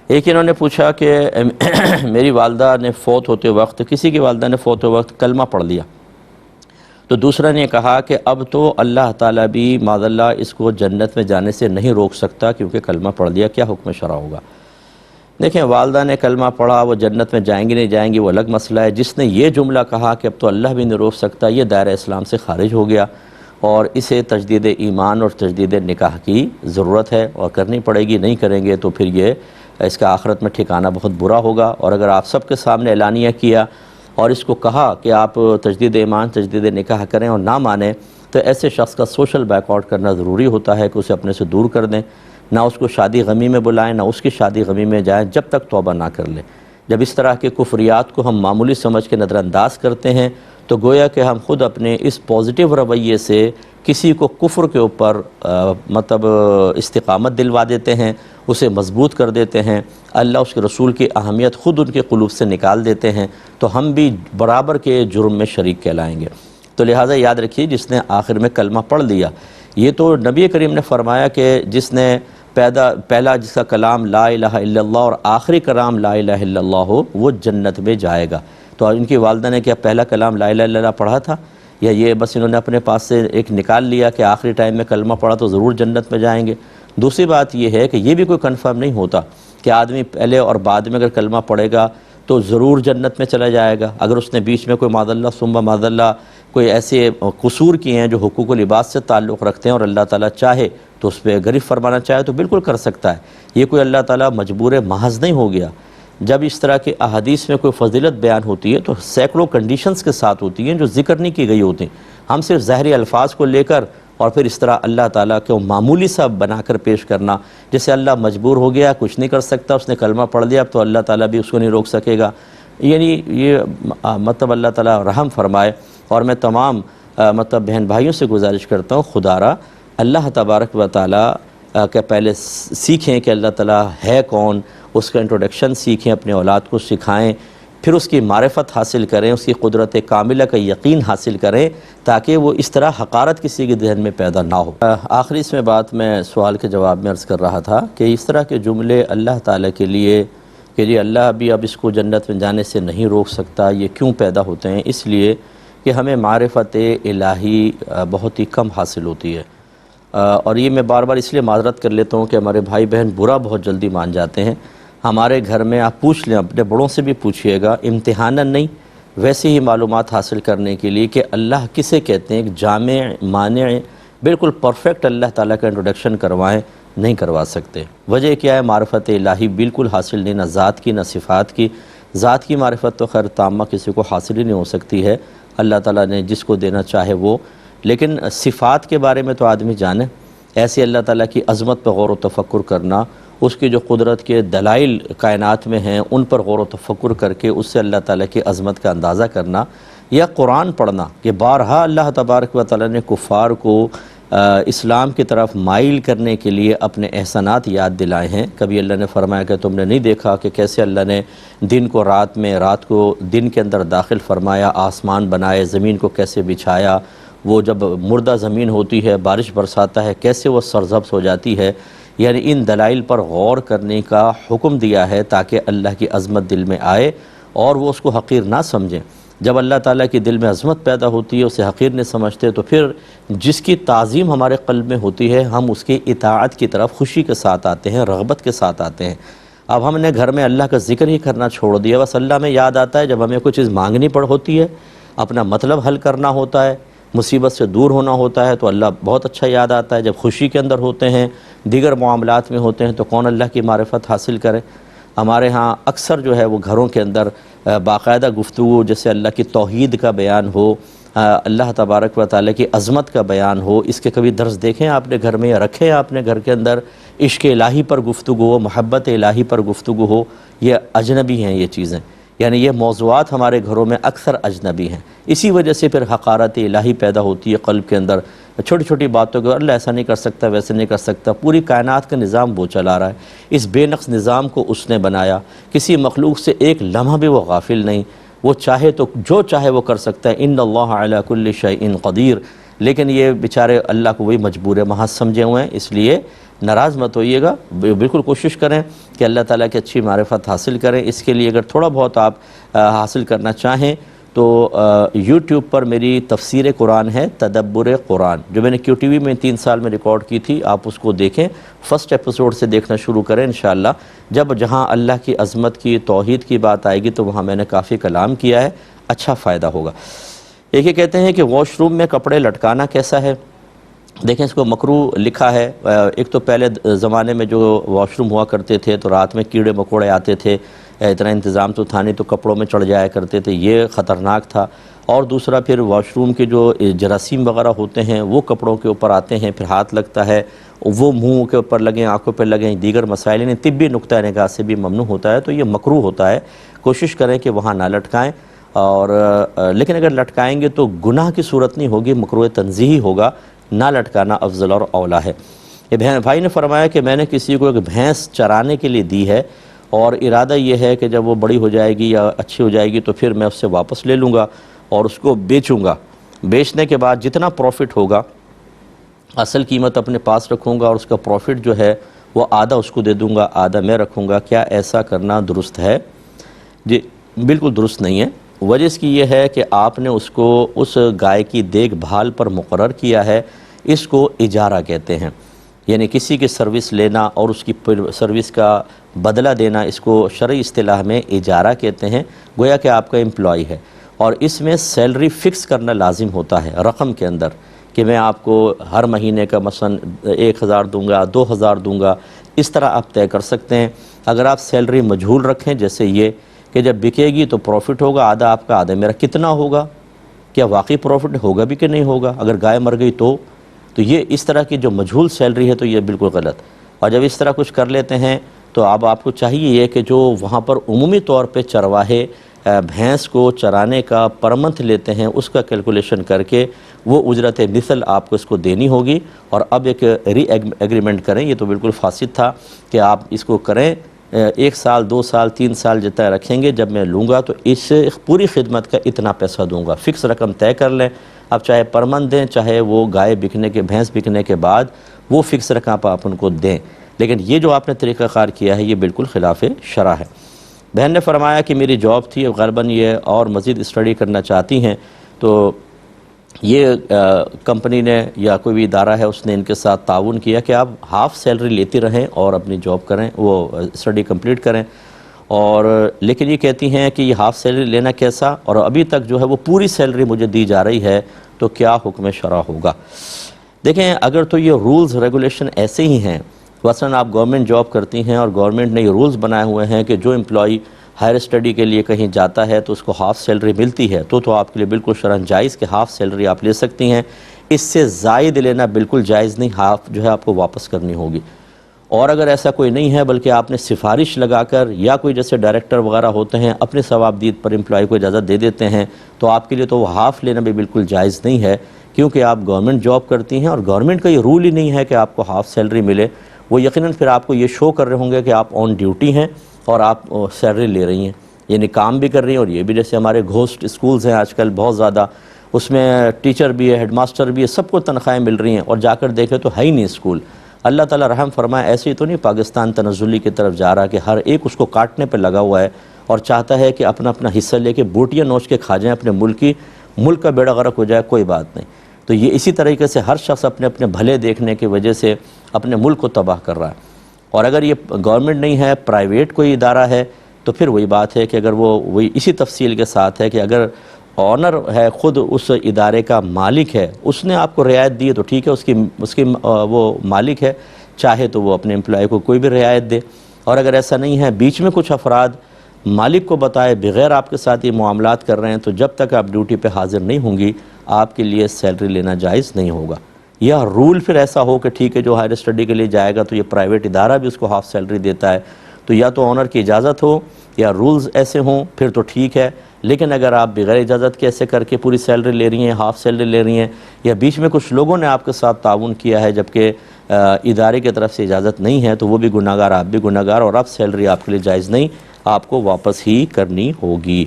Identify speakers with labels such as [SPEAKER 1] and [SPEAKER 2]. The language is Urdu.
[SPEAKER 1] ایک انہوں نے پوچھا کہ میری والدہ نے فوت ہوتے وقت، کسی کی والدہ نے فوت ہوتے وقت کلمہ پڑھ لیا، تو دوسرا نے کہا کہ اب تو اللہ تعالیٰ بھی معاذ اللہ اس کو جنت میں جانے سے نہیں روک سکتا کیونکہ کلمہ پڑھ لیا، کیا حکم شرع ہوگا؟ دیکھیں، والدہ نے کلمہ پڑھا، وہ جنت میں جائیں گی نہیں جائیں گی وہ الگ مسئلہ ہے۔ جس نے یہ جملہ کہا کہ اب تو اللہ بھی نہیں روک سکتا، یہ دائرہ اسلام سے خارج ہو گیا، اور اسے تجدید ایمان اور تجدید نکاح کی ضرورت ہے اور کرنی پڑے گی۔ نہیں کریں گے تو پھر یہ اس کا آخرت میں ٹھکانہ بہت برا ہوگا۔ اور اگر آپ سب کے سامنے اعلانیہ کیا اور اس کو کہا کہ آپ تجدید ایمان تجدید نکاح کریں اور نہ مانیں، تو ایسے شخص کا سوشل بیک آؤٹ کرنا ضروری ہوتا ہے کہ اسے اپنے سے دور کر دیں، نہ اس کو شادی غمی میں بلائیں، نہ اس کی شادی غمی میں جائیں جب تک توبہ نہ کر لیں۔ جب اس طرح کے کفریات کو ہم معمولی سمجھ کے نظر انداز کرتے ہیں تو گویا کہ ہم خود اپنے اس پازیٹیو رویے سے کسی کو کفر کے اوپر استقامت دلوا دیتے ہیں، اسے مضبوط کر دیتے ہیں، اللہ اس کے رسول کی اہمیت خود ان کے قلوب سے نکال دیتے ہیں، تو ہم بھی برابر کے جرم میں شریک کہلائیں گے۔ تو لہٰذا یاد رکھیے، جس نے آخر میں کلمہ پڑھ لیا، یہ تو نبی کریم نے فرمایا کہ جس نے پہلا جس کا کلام لا الہ الا اللہ اور آخری کلام لا الہ الا اللہ ہو وہ جنت میں جائے گا۔ تو ان کی والدہ نے کیا پہلا کلام لا الہ الا اللہ پڑھا تھا، یا یہ بس انہوں نے اپنے پاس سے ایک نکال لیا کہ آخری ٹائم میں کلمہ پڑھا تو ضرور جنت میں جائیں گے؟ دوسری بات یہ ہے کہ یہ بھی کوئی کنفرم نہیں ہوتا کہ آدمی پہلے اور بعد میں اگر کلمہ پڑھے گا تو ضرور جنت میں چلا جائے گا۔ اگر اس نے بیچ میں کوئی معاذ اللہ ثم معاذ اللہ کوئی ایسے قصور کیے ہیں جو حقوق و لباس سے تعلق رکھتے ہیں اور اللہ تعالیٰ چاہے تو اس پہ غرف فرمانا چاہے تو بالکل کر سکتا ہے، یہ کوئی اللہ تعالیٰ مجبور محض نہیں ہو گیا۔ جب اس طرح کی احادیث میں کوئی فضیلت بیان ہوتی ہے تو سینکڑوں کنڈیشنز کے ساتھ ہوتی ہیں جو ذکر نہیں کی گئی ہوتی ہیں۔ ہم صرف ظاہری الفاظ کو لے کر اور پھر اس طرح اللہ تعالیٰ کو معمولی سا بنا کر پیش کرنا، جیسے اللہ مجبور ہو گیا، کچھ نہیں کر سکتا، اس نے کلمہ پڑھ لیا اب تو اللہ تعالیٰ بھی اس کو نہیں روک سکے گا، یعنی یہ اللہ تعالیٰ رحم فرمائے۔ اور میں تمام بہن بھائیوں سے گزارش کرتا ہوں، خدا را اللہ تبارک و تعالیٰ کہ پہلے سیکھیں کہ اللہ تعالیٰ ہے کون، اس کا انٹروڈکشن سیکھیں، اپنے اولاد کو سکھائیں، پھر اس کی معرفت حاصل کریں، اس کی قدرت کاملہ کا یقین حاصل کریں تاکہ وہ اس طرح حقارت کسی کے ذہن میں پیدا نہ ہو۔ آخری اس میں بات میں سوال کے جواب میں عرض کر رہا تھا کہ اس طرح کے جملے اللہ تعالیٰ کے لیے کہ جی اللہ بھی اب اس کو جنت میں جانے سے نہیں روک سکتا، یہ کیوں پیدا ہوتے ہیں؟ اس لیے کہ ہمیں معرفت الہی بہت ہی کم حاصل ہوتی ہے، اور یہ میں بار بار اس لیے معذرت کر لیتا ہوں کہ ہمارے بھائی بہن برا بہت جلدی مان جاتے ہیں۔ ہمارے گھر میں آپ پوچھ لیں، اپنے بڑوں سے بھی پوچھئے گا، امتحاناً نہیں ویسے ہی معلومات حاصل کرنے کے لیے کہ اللہ کسے کہتے ہیں، ایک جامع مانع بالکل پرفیکٹ اللہ تعالیٰ کا انٹروڈکشن کروائیں، نہیں کروا سکتے۔ وجہ کیا ہے؟ معرفت الہی بالکل حاصل نہیں، نہ ذات کی نہ صفات کی۔ ذات کی معرفت تو خیر تامہ کسی کو حاصل ہی نہیں ہو سکتی ہے، اللہ تعالیٰ نے جس کو دینا چاہے وہ، لیکن صفات کے بارے میں تو آدمی جانے۔ ایسے اللہ تعالیٰ کی عظمت پر غور و تفکر کرنا، اس کی جو قدرت کے دلائل کائنات میں ہیں ان پر غور و تفکر کر کے اس سے اللہ تعالیٰ کی عظمت کا اندازہ کرنا، یا قرآن پڑھنا کہ بارہا اللہ تبارک و تعالیٰ نے کفار کو اسلام کی طرف مائل کرنے کے لیے اپنے احسانات یاد دلائے ہیں۔ کبھی اللہ نے فرمایا کہ تم نے نہیں دیکھا کہ کیسے اللہ نے دن کو رات میں، رات کو دن کے اندر داخل فرمایا، آسمان بنائے، زمین کو کیسے بچھایا، وہ جب مردہ زمین ہوتی ہے بارش برساتا ہے کیسے وہ سرسبز ہو جاتی ہے۔ یعنی ان دلائل پر غور کرنے کا حکم دیا ہے تاکہ اللہ کی عظمت دل میں آئے اور وہ اس کو حقیر نہ سمجھیں۔ جب اللہ تعالیٰ کی دل میں عظمت پیدا ہوتی ہے، اسے حقیر نہیں سمجھتے، تو پھر جس کی تعظیم ہمارے قلب میں ہوتی ہے ہم اس کی اطاعت کی طرف خوشی کے ساتھ آتے ہیں، رغبت کے ساتھ آتے ہیں۔ اب ہم نے گھر میں اللہ کا ذکر ہی کرنا چھوڑ دیا، بس اللہ میں یاد آتا ہے جب ہمیں کوئی چیز مانگنی پڑ ہوتی ہے، اپنا مطلب حل کرنا ہوتا ہے، مصیبت سے دور ہونا ہوتا ہے تو اللہ بہت اچھا یاد آتا ہے۔ جب خوشی کے اندر ہوتے ہیں، دیگر معاملات میں ہوتے ہیں تو کون اللہ کی معرفت حاصل کرے؟ ہمارے ہاں اکثر جو ہے وہ گھروں کے اندر باقاعدہ گفتگو جیسے اللہ کی توحید کا بیان ہو، اللہ تبارک و تعالیٰ کی عظمت کا بیان ہو، اس کے کبھی درس دیکھیں آپ نے گھر میں یا رکھیں آپ نے گھر کے اندر؟ عشق الہی پر گفتگو ہو، محبت الہی پر گفتگو ہو، یہ اجنبی ہیں یہ چیزیں، یعنی یہ موضوعات ہمارے گھروں میں اکثر اجنبی ہیں۔ اسی وجہ سے پھر حقارت الہی پیدا ہوتی ہے قلب کے اندر، چھوٹی چھوٹی باتوں کو اللہ ایسا نہیں کر سکتا، ویسے نہیں کر سکتا۔ پوری کائنات کا نظام وہ چلا رہا ہے، اس بے نقص نظام کو اس نے بنایا، کسی مخلوق سے ایک لمحہ بھی وہ غافل نہیں، وہ چاہے تو جو چاہے وہ کر سکتا ہے، ان اللہ علی کل شیء قدیر، لیکن یہ بیچارے اللہ کو وہی مجبور محض سمجھے ہوئے ہیں۔ اس لیے ناراض مت ہوئیے گا، بالکل کوشش کریں کہ اللہ تعالیٰ کی اچھی معرفت حاصل کریں۔ اس کے لیے اگر تھوڑا بہت آپ حاصل کرنا چاہیں تو یوٹیوب پر میری تفسیر قرآن ہے، تدبر قرآن، جو میں نے کیو ٹی وی میں 3 سال میں ریکارڈ کی تھی، آپ اس کو دیکھیں، فرسٹ ایپیسوڈ سے دیکھنا شروع کریں انشاءاللہ۔ جب جہاں اللہ کی عظمت کی، توحید کی بات آئے گی تو وہاں میں نے کافی کلام کیا ہے، اچھا فائدہ ہوگا۔ ایک یہ کہتے ہیں کہ واش روم میں کپڑے لٹکانا کیسا ہے؟ دیکھیں اس کو مکروہ لکھا ہے۔ ایک تو پہلے زمانے میں جو واش روم ہوا کرتے تھے تو رات میں کیڑے مکوڑے آتے تھے، اتنا انتظام تو تھا نہیں، تو کپڑوں میں چڑھ جایا کرتے تھے، یہ خطرناک تھا۔ اور دوسرا پھر واش روم کے جو جراثیم وغیرہ ہوتے ہیں وہ کپڑوں کے اوپر آتے ہیں، پھر ہاتھ لگتا ہے، وہ منہ کے اوپر لگیں، آنکھوں پہ لگیں، دیگر مسائل انہیں طبی نقطہ نگاہ سے بھی ممنوع ہوتا ہے، تو یہ مکروہ ہوتا ہے۔ کوشش کریں کہ وہاں نہ لٹکائیں، اور لیکن اگر لٹکائیں گے تو گناہ کی صورت نہیں ہوگی، مکروہ تنزیہی ہوگا، نہ لٹکانا افضل اور اولا ہے۔ یہ بھائی نے فرمایا کہ میں نے کسی کو ایک بھینس چرانے کے لیے دی ہے، اور ارادہ یہ ہے کہ جب وہ بڑی ہو جائے گی یا اچھی ہو جائے گی تو پھر میں اس سے واپس لے لوں گا اور اس کو بیچوں گا۔ بیچنے کے بعد جتنا پروفٹ ہوگا، اصل قیمت اپنے پاس رکھوں گا، اور اس کا پروفٹ جو ہے وہ آدھا اس کو دے دوں گا، آدھا میں رکھوں گا۔ کیا ایسا کرنا درست ہے؟ جی بالکل درست نہیں ہے۔ وجہ اس کی یہ ہے کہ آپ نے اس کو اس گائے کی دیکھ بھال پر مقرر کیا ہے، اس کو اجارہ کہتے ہیں، یعنی کسی کی سروس لینا اور اس کی سروس کا بدلہ دینا، اس کو شرعی اصطلاح میں اجارہ کہتے ہیں، گویا کہ آپ کا امپلائی ہے، اور اس میں سیلری فکس کرنا لازم ہوتا ہے رقم کے اندر، کہ میں آپ کو ہر مہینے کا مثلا 1000 دوں گا، 2000 دوں گا، اس طرح آپ طے کر سکتے ہیں۔ اگر آپ سیلری مجہول رکھیں، جیسے یہ کہ جب بکے گی تو پروفٹ ہوگا، آدھا آپ کا آدھا میرا، کتنا ہوگا، کیا واقعی پروفٹ ہوگا بھی کہ نہیں ہوگا، اگر گائے مر گئی تو یہ اس طرح کی جو مجہول سیلری ہے تو یہ بالکل غلط۔ اور جب اس طرح کچھ کر لیتے ہیں تو اب آپ کو چاہیے یہ کہ جو وہاں پر عمومی طور پہ چرواہے بھینس کو چرانے کا پر منتھ لیتے ہیں، اس کا کیلکولیشن کر کے وہ اجرت مثل آپ کو اس کو دینی ہوگی، اور اب ایک ری ایگریمنٹ کریں۔ یہ تو بالکل فاسد تھا کہ آپ اس کو کریں 1 سال 2 سال 3 سال جتنا رکھیں گے، جب میں لوں گا تو اس پوری خدمت کا اتنا پیسہ دوں گا، فکس رقم طے کر لیں۔ اب چاہے پر منتھ دیں، چاہے وہ گائے بکنے کے بھینس بکنے کے بعد وہ فکس رقم آپ ان کو دیں، لیکن یہ جو آپ نے طریقہ کار کیا ہے یہ بالکل خلاف شرع ہے۔ بہن نے فرمایا کہ میری جاب تھی، غالباً یہ اور مزید اسٹڈی کرنا چاہتی ہیں، تو یہ کمپنی نے یا کوئی بھی ادارہ ہے اس نے ان کے ساتھ تعاون کیا کہ آپ ہاف سیلری لیتی رہیں اور اپنی جاب کریں، وہ اسٹڈی کمپلیٹ کریں، اور لیکن یہ کہتی ہیں کہ یہ ہاف سیلری لینا کیسا، اور ابھی تک جو ہے وہ پوری سیلری مجھے دی جا رہی ہے، تو کیا حکم شرع ہوگا؟ دیکھیں اگر تو یہ رولز ریگولیشن ایسے ہی ہیں، مثلاً آپ گورنمنٹ جاب کرتی ہیں اور گورنمنٹ نے یہ رولز بنائے ہوئے ہیں کہ جو امپلائی ہائر اسٹڈی کے لیے کہیں جاتا ہے تو اس کو ہاف سیلری ملتی ہے، تو آپ کے لیے بالکل شرعاً جائز کہ ہاف سیلری آپ لے سکتی ہیں، اس سے زائد لینا بالکل جائز نہیں، ہاف جو ہے آپ کو واپس کرنی ہوگی۔ اور اگر ایسا کوئی نہیں ہے بلکہ آپ نے سفارش لگا کر یا کوئی جیسے ڈائریکٹر وغیرہ ہوتے ہیں اپنے ثوابدید پر امپلائی کو اجازت دے دیتے ہیں، تو آپ کے لیے تو وہ ہاف لینا بھی بالکل جائز نہیں ہے، کیونکہ آپ گورنمنٹ جاب کرتی ہیں اور گورنمنٹ کا یہ رول ہی نہیں ہے کہ آپ کو ہاف سیلری ملے۔ وہ یقیناً پھر آپ کو یہ شو کر رہے ہوں گے کہ آپ آن ڈیوٹی ہیں اور آپ سیلری لے رہی ہیں، یعنی کام بھی کر رہی ہیں، اور یہ بھی جیسے ہمارے گھوسٹ اسکولز ہیں آج کل بہت زیادہ، اس میں ٹیچر بھی ہے، ہیڈ ماسٹر بھی ہے، سب کو تنخواہیں مل رہی ہیں، اور جا کر دیکھیں تو ہے ہی نہیں اسکول۔ اللہ تعالیٰ رحم فرمائے، ایسے ہی تو نہیں پاکستان تنزلی کی طرف جا رہا کہ ہر ایک اس کو کاٹنے پہ لگا ہوا ہے اور چاہتا ہے کہ اپنا اپنا حصہ لے کے بوٹیاں نوچ کے کھا جائیں اپنے ملک کا بیڑا غرق ہو جائے، کوئی بات نہیں۔ تو یہ اسی طریقے سے ہر شخص اپنے اپنے بھلے دیکھنے کی وجہ سے اپنے ملک کو تباہ کر رہا ہے، اور اگر یہ گورنمنٹ نہیں ہے، پرائیویٹ کوئی ادارہ ہے، تو پھر وہی بات ہے کہ اگر وہی اسی تفصیل کے ساتھ ہے کہ اگر آنر ہے، خود اس ادارے کا مالک ہے، اس نے آپ کو رعایت دی ہے تو ٹھیک ہے، اس کی وہ مالک ہے، چاہے تو وہ اپنے امپلائی کو کوئی بھی رعایت دے۔ اور اگر ایسا نہیں ہے، بیچ میں کچھ افراد مالک کو بتائے بغیر آپ کے ساتھ یہ معاملات کر رہے ہیں، تو جب تک آپ ڈیوٹی پہ حاضر نہیں ہوں گی آپ کے لیے سیلری لینا جائز نہیں ہوگا۔ یا رول پھر ایسا ہو کہ ٹھیک ہے جو ہائر اسٹڈی کے لیے جائے گا تو یہ پرائیویٹ ادارہ بھی اس کو ہاف سیلری دیتا ہے، تو یا تو آنر کی اجازت ہو یا رولز ایسے ہوں پھر تو ٹھیک ہے، لیکن اگر آپ بغیر اجازت کے ایسے کر کے پوری سیلری لے رہی ہیں، ہاف سیلری لے رہی ہیں، یا بیچ میں کچھ لوگوں نے آپ کے ساتھ تعاون کیا ہے جبکہ ادارے کی طرف سے اجازت نہیں ہے، تو وہ بھی گناہگار، آپ بھی گناہگار، اور اب سیلری آپ کے لیے جائز نہیں، آپ کو واپس ہی کرنی ہوگی۔